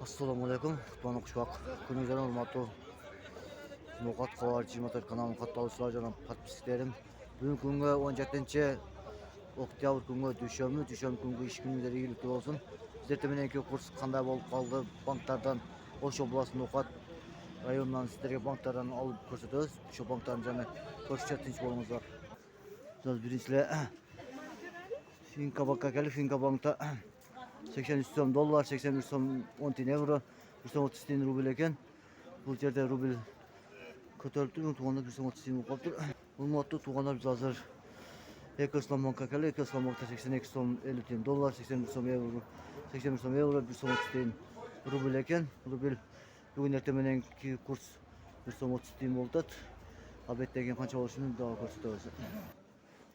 Assalamualaikum, Kutman Kuşbak. Günümüzden olmadı. Nokat Kavarcı Motor kanalının katılışlar canım patpislerim. Bugün günü 17. oktyabr günü düşümü günü iş günleri iyilikli olsun. Sizler temenin ki kurs kanday bolup kaldı banklardan Oşo bulasın Nokat rayonundan sizlerge banklardan alıp ko'rsatamiz. Şu banklardan jana ko'rsatcha tinch bo'lingizlar. Söz birinchilar Finka Bank'a keldi. Finka Bank'ta 83 so'm dollar, 83 so'm 10 tiyin euro, 1 so'm 30 tiyin rubl ekan. Bu yerda rubl ko'tarilib turibdi, tuğanlar 1 so'm 30 tiyin bo'lib qolibdi. Hurmatli tuğanlar, biz hozir Ekoslom Bank'a keldik. Ekoslom Bank'ta 82 so'm 50 tiyin dollar, 81 so'm euro, 81 so'm euro, 1 so'm 30 tiyin rubl ekan. Rubl bugun ertamenki kurs 1 so'm 30 tiyin bo'ldi. Albatta qancha bo'lishini daha ko'rsatamiz.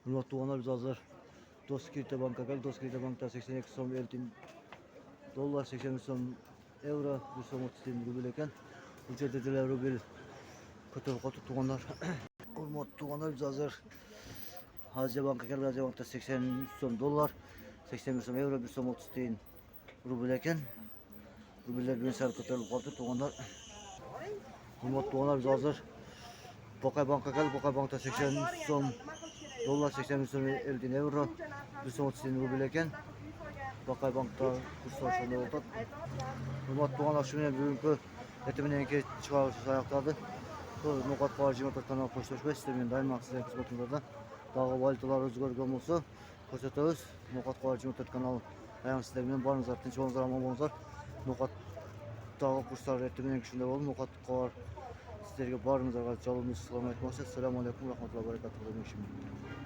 Hurmatli tuğanlar, biz hozir Doskirte Bank'a geldik. Doskirte Bank'ta 82 so'm 50 tiyin dollar, 81 so'm euro, 1 so'm 30 tiyin rubl ekan. Bu yerda rubl ko'tarib qoldi tuğanlar. Hurmatli tuğanlar, biz hozir Haziya Bank'a geldik. Haziya Bank'ta 83 so'm dollar, 81 so'm euro, 1 so'm 30 tiyin rubl ekan. Rubllar bilan sal ko'tarilib qoldi tuğanlar. Hurmatli tuğanlar, biz hozir Boqay Bank'a geldik. Boqay Bank'ta 83 so'm dollar, 81 so'm 50 tiyin euro, 1 so'm 30 tiyin rubl ekan. Boqay Bank'ta kurslar shunday bo'ldi. Hurmatli tuğanlar, shuni bugungi ertamenki chiqarish oyoqladi. Nokat Kavarcı Motor kanal qo'shilishib sizlarga doim sizlarga xizmatingizda dag'i valyutalar o'zgargan bo'lsa ko'rsatamiz. Nokat Kavarcı Motor kanali doim sizlar bilan boringizlar, tinch bo'lingizlar, omon bo'lingizlar. Nokat dag'i kurslar ertamenki shunday bo'ldi. Nokat Kavar sizlarga boringizlarga jalolimiz salom aytmoqchi. Assalomu alaykum va rahmatullohi va barakatuh.